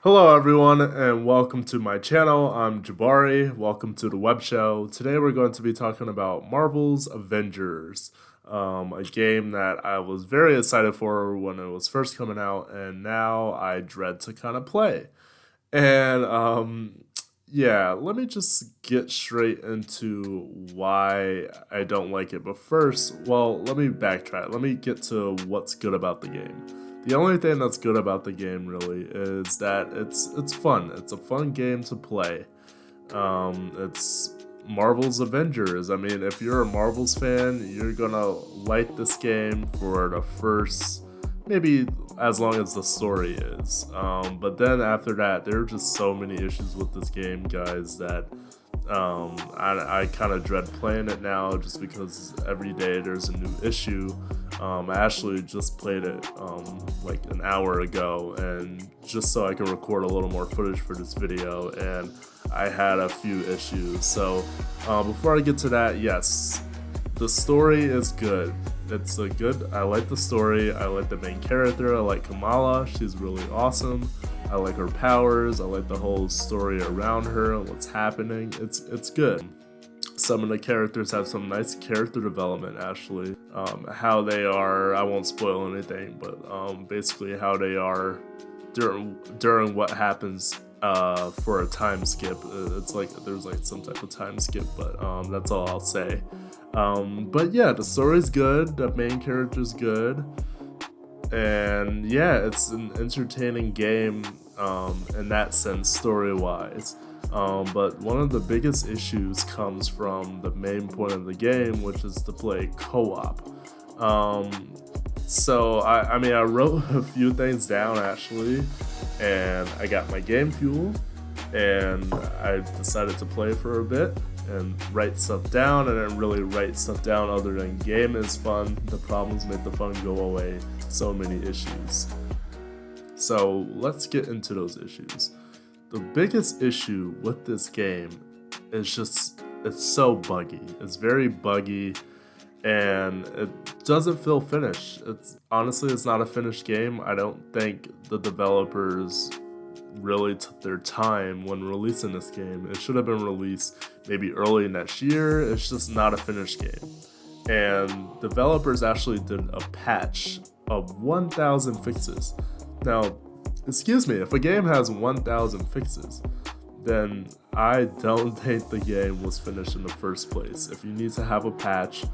Hello everyone and welcome to my channel. I'm Jabari. Welcome to the web show. Today we're going to be talking about Marvel's Avengers, a game that I was very excited for when it was first coming out and now I dread to kind of play. And yeah, let me just get straight into why I don't like it. But first, well, let me backtrack. Let me get to what's good about the game. The only thing that's good about the game really is that it's fun. It's a fun game to play. It's Marvel's Avengers. I mean, if you're a Marvel's fan, you're gonna like this game for the first, maybe as long as the story is. But then after that, there are just so many issues with this game, guys, that I kind of dread playing it now just because every day there's a new issue. I actually just played it like an hour ago, and just so I could record a little more footage for this video, and I had a few issues. So before I get to that, yes, the story is good. It's a good, I like the story, I like the main character, I like Kamala, she's really awesome. I like her powers, I like the whole story around her and what's happening. It's good. Some of the characters have some nice character development actually. How they are, I won't spoil anything, but basically how they are during what happens for a time skip. It's like there's like some type of time skip, but that's all I'll say. But yeah, the story's good, the main character's good, and yeah, it's an entertaining game in that sense, story-wise. But one of the biggest issues comes from the main point of the game, which is to play co-op. So I mean, I wrote a few things down actually, and I got my game fuel, and I decided to play for a bit and write stuff down. I didn't really write stuff down other than game is fun, the problems make the fun go away, so many issues. So let's get into those issues. The biggest issue with this game is just, it's so buggy. It's very buggy and it doesn't feel finished. It's not a finished game. I don't think the developers really took their time when releasing this game. It should have been released maybe early next year. It's just not a finished game. And developers actually did a patch of 1,000 fixes. Now, excuse me, if a game has 1,000 fixes, then I don't think the game was finished in the first place. If you need to have a patch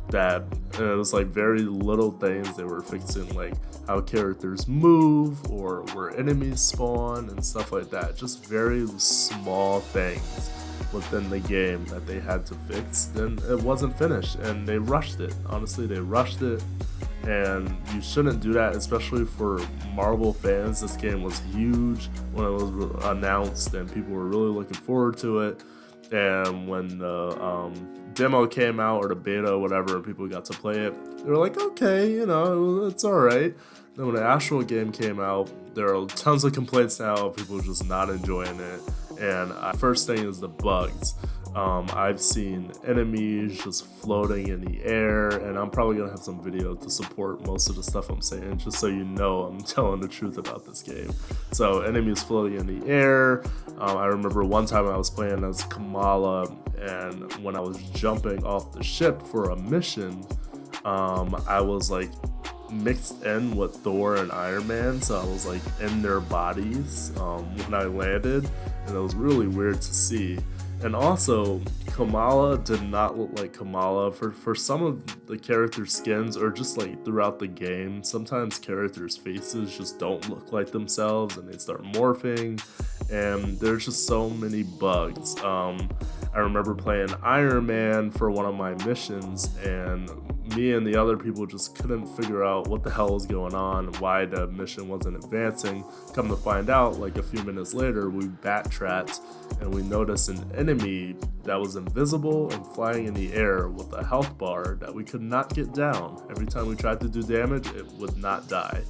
that, and it was like very little things they were fixing, like how characters move or where enemies spawn and stuff like that. Just very small things within the game that they had to fix, then it wasn't finished and they rushed it. Honestly, they rushed it, and you shouldn't do that, especially for Marvel fans. This game was huge when it was announced and people were really looking forward to it. And when the demo came out, or the beta, whatever, people got to play it, they were like, okay, you know, it's alright. Then when the actual game came out, there are tons of complaints now, people are just not enjoying it. And first thing is the bugs. I've seen enemies just floating in the air, and I'm probably gonna have some video to support most of the stuff I'm saying, just so you know I'm telling the truth about this game. So enemies floating in the air. I remember one time I was playing as Kamala, and when I was jumping off the ship for a mission, I was like mixed in with Thor and Iron Man, so I was like in their bodies when I landed, and it was really weird to see. And also, Kamala did not look like Kamala. For some of the character skins, or just like throughout the game, sometimes characters' faces just don't look like themselves and they start morphing, and there's just so many bugs. I remember playing Iron Man for one of my missions, and me and the other people just couldn't figure out what the hell was going on, why the mission wasn't advancing. Come to find out, like a few minutes later, we backtracked and we noticed an enemy that was invisible and flying in the air with a health bar that we could not get down. Every time we tried to do damage, it would not die,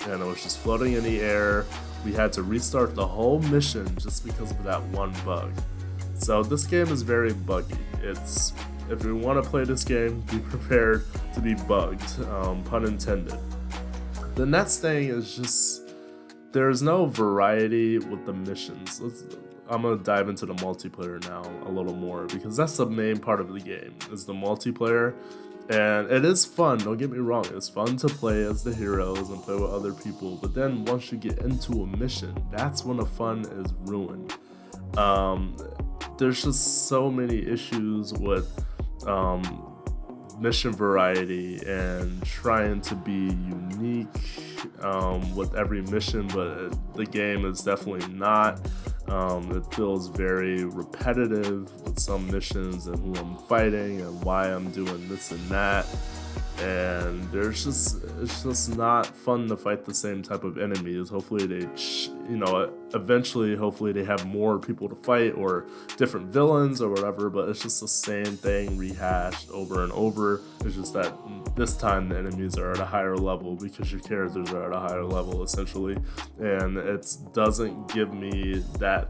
and it was just floating in the air. We had to restart the whole mission just because of that one bug. So this game is very buggy. If you want to play this game, be prepared to be bugged, pun intended. The next thing is just there's no variety with the missions. I'm gonna dive into the multiplayer now a little more, because that's the main part of the game, is the multiplayer. And it is fun, don't get me wrong, it's fun to play as the heroes and play with other people, but then once you get into a mission, that's when the fun is ruined. There's just so many issues with mission variety and trying to be unique with every mission, but the game is definitely not. It feels very repetitive with some missions and who I'm fighting and why I'm doing this and that. And it's just not fun to fight the same type of enemies. Hopefully they, eventually, hopefully they have more people to fight or different villains or whatever, but it's just the same thing rehashed over and over. It's just that this time the enemies are at a higher level because your characters are at a higher level, essentially. And it doesn't give me that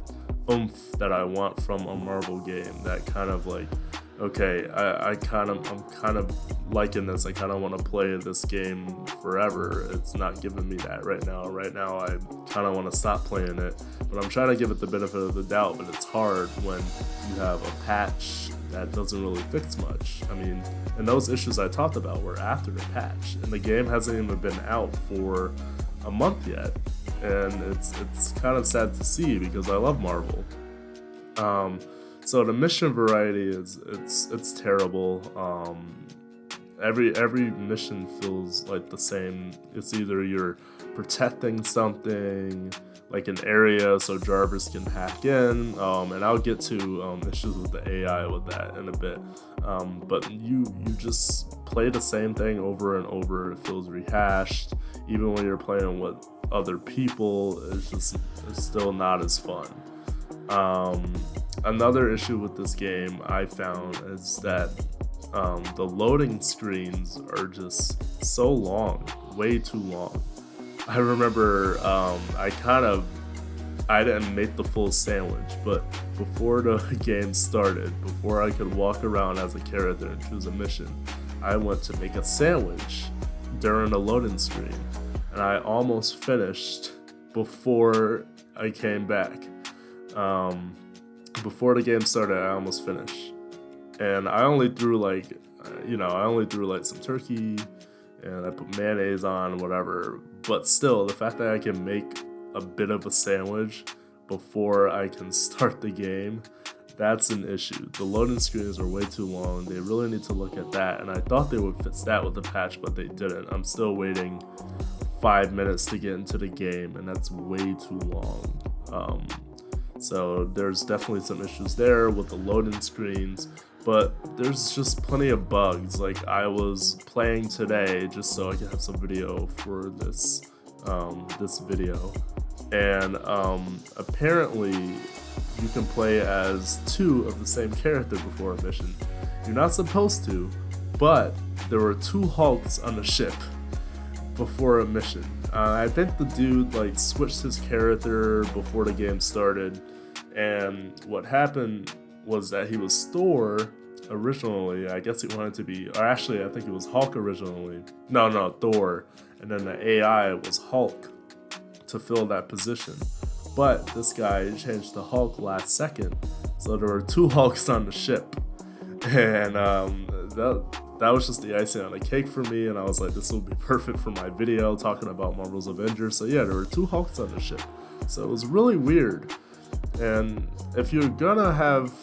oomph that I want from a Marvel game, that kind of like, okay, I'm kind of liking this. I kind of want to play this game forever. It's not giving me that right now. Right now, I kind of want to stop playing it, but I'm trying to give it the benefit of the doubt. But it's hard when you have a patch that doesn't really fix much. I mean, and those issues I talked about were after the patch, and the game hasn't even been out for a month yet, and it's kind of sad to see because I love Marvel. So the mission variety it's terrible. Every mission feels like the same. It's either you're protecting something like an area so Jarvis can hack in, and I'll get to issues with the AI with that in a bit. But you just play the same thing over and over. It feels rehashed. Even when you're playing with other people, it's still not as fun. Another issue with this game I found is that the loading screens are just so long, way too long. I remember I didn't make the full sandwich, but before the game started, before I could walk around as a character and choose a mission, I went to make a sandwich during the loading screen, and I almost finished before I came back. Before the game started, I almost finished, and I only threw some turkey, and I put mayonnaise on, whatever. But still, the fact that I can make a bit of a sandwich before I can start the game, that's an issue. The loading screens are way too long. They really need to look at that, and I thought they would fix that with the patch, but they didn't. I'm still waiting 5 minutes to get into the game, and that's way too long. So there's definitely some issues there with the loading screens, but there's just plenty of bugs. Like, I was playing today just so I could have some video for this video, and apparently you can play as two of the same character before a mission. You're not supposed to, but there were two Hulks on the ship before a mission. I think the dude switched his character before the game started, and what happened was that he was Thor originally. I guess he wanted to be, or actually I think it was Hulk originally. No, Thor, and then the AI was Hulk to fill that position. But this guy changed to Hulk last second, so there were two Hulks on the ship, and that was just the icing on the cake for me, and I was like, this will be perfect for my video talking about Marvel's Avengers. So yeah, there were two Hulks on the ship, so it was really weird. And if you're gonna have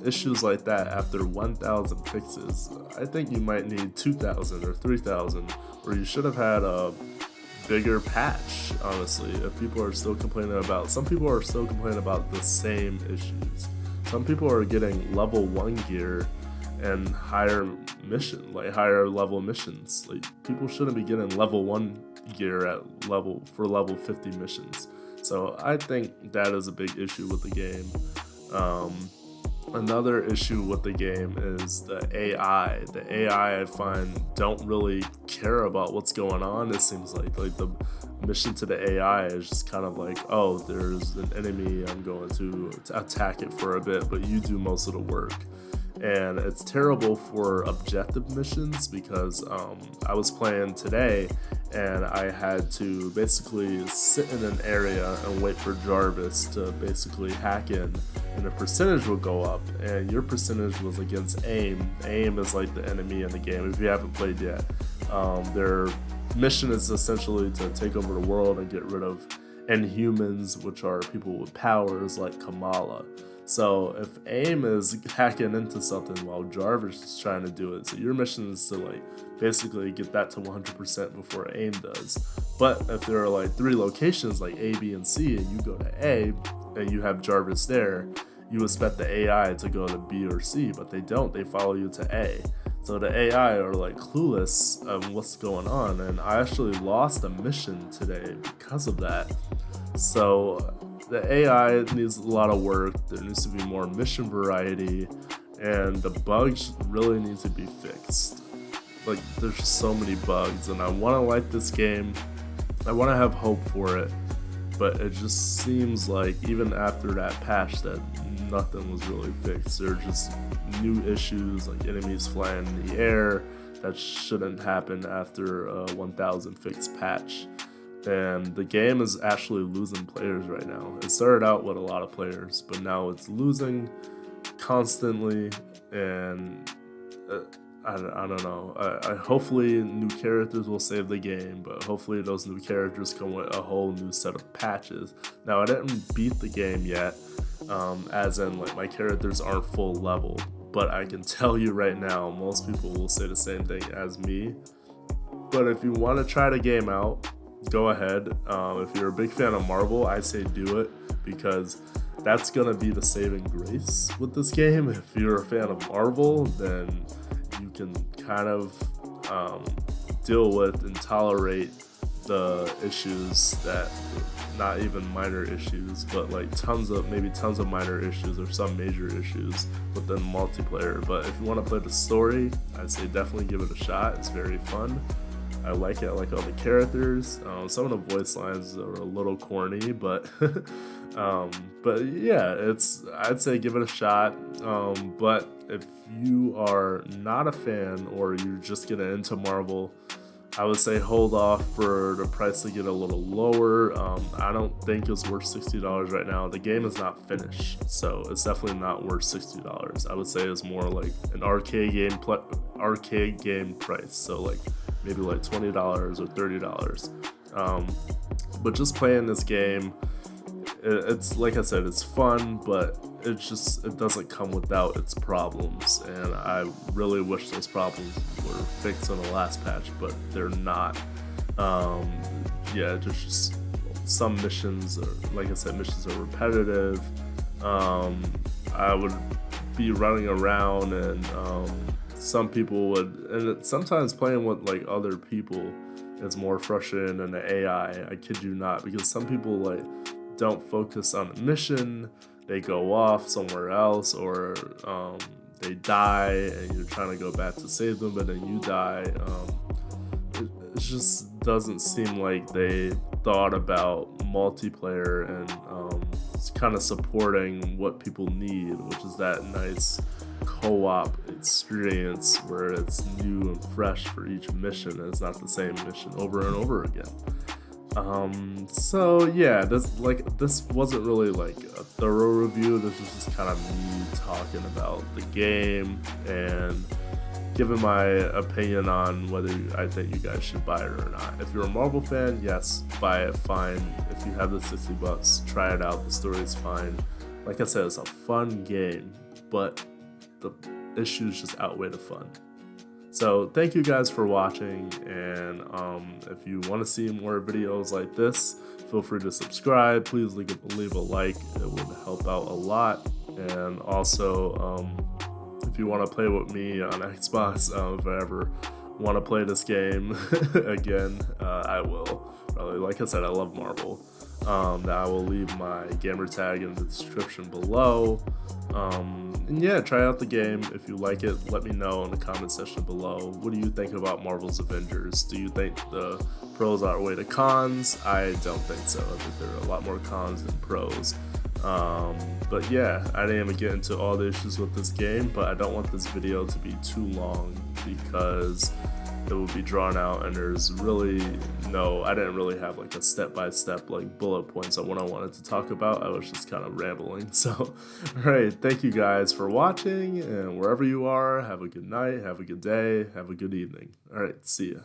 issues like that after 1,000 fixes, I think you might need 2,000 or 3,000, or you should have had a bigger patch, honestly. If people are still complaining about, some people are still complaining about the same issues. Some people are getting level 1 gear and higher level missions. People shouldn't be getting level 1 gear for level 50 missions. So I think that is a big issue with the game. Another issue with the game is the AI. The AI I find don't really care about what's going on. It seems like the mission to the AI is just kind of like, oh, there's an enemy, I'm going to attack it for a bit, but you do most of the work. And it's terrible for objective missions because I was playing today and I had to basically sit in an area and wait for Jarvis to basically hack in, and the percentage would go up, and your percentage was against AIM. AIM is like the enemy in the game if you haven't played yet. Their mission is essentially to take over the world and get rid of Inhumans, which are people with powers like Kamala. So if AIM is hacking into something while Jarvis is trying to do it, so your mission is to like basically get that to 100% before AIM does. But if there are like 3 locations like A, B, and C, and you go to A and you have Jarvis there, you expect the AI to go to B or C, but they don't. They follow you to A. So the AI are like clueless of what's going on, and I actually lost a mission today because of that. So the AI needs a lot of work. There needs to be more mission variety, and the bugs really need to be fixed. Like, there's just so many bugs, and I want to like this game. I want to have hope for it, but it just seems like even after that patch that nothing was really fixed. There are just new issues, like enemies flying in the air that shouldn't happen after a 1000 fixed patch. And the game is actually losing players right now. It started out with a lot of players, but now it's losing constantly, and I don't know. I hopefully new characters will save the game, but hopefully those new characters come with a whole new set of patches. Now, I didn't beat the game yet, as in like my characters aren't full level, but I can tell you right now, most people will say the same thing as me. But if you want to try the game out, go ahead. If you're a big fan of Marvel, I say do it, because that's gonna be the saving grace with this game. If you're a fan of Marvel, then you can kind of deal with and tolerate the issues that, not even minor issues, but like tons of minor issues or some major issues within multiplayer. But if you want to play the story, I'd say definitely give it a shot. It's very fun. I like it. I like all the characters. Some of the voice lines are a little corny, but yeah, I'd say give it a shot. But if you are not a fan or you're just getting into Marvel, I would say hold off for the price to get a little lower. I don't think it's worth $60 right now. The game is not finished, so it's definitely not worth $60. I would say it's more like an arcade game price. So like maybe like $20 or $30. But just playing this game, it's like I said, it's fun, but it doesn't come without its problems, and I really wish those problems were fixed on the last patch, but they're not. Yeah, there's just some missions are, like I said, missions are repetitive. I would be running around, and some people would, and sometimes playing with like other people is more frustrating than the AI. I kid you not, because some people like don't focus on the mission. They go off somewhere else, or they die and you're trying to go back to save them, but then you die. It just doesn't seem like they thought about multiplayer and it's kind of supporting what people need, which is that nice co-op experience where it's new and fresh for each mission, and it's not the same mission over and over again. So yeah, this wasn't really like a thorough review. This was just kind of me talking about the game and giving my opinion on whether I think you guys should buy it or not. If you're a Marvel fan, yes, buy it, fine. If you have the $60, try it out. The story is fine. Like I said, it's a fun game, but the issues just outweigh the fun. So thank you guys for watching, and if you want to see more videos like this, feel free to subscribe. Please leave a like. It would help out a lot. And also, if you want to play with me on Xbox, if I ever want to play this game again, I will. Probably, like I said, I love Marvel. I will leave my Gamertag in the description below. And yeah, try out the game. If you like it, let me know in the comment section below. What do you think about Marvel's Avengers? Do you think the pros outweigh the cons? I don't think so. I think there are a lot more cons than pros. But yeah, I didn't even get into all the issues with this game, but I don't want this video to be too long because it would be drawn out, and there's really I didn't really have like a step-by-step like bullet points on what I wanted to talk about. I was just kind of rambling. So, alright, thank you guys for watching, and wherever you are, have a good night, have a good day, have a good evening. Alright, see ya.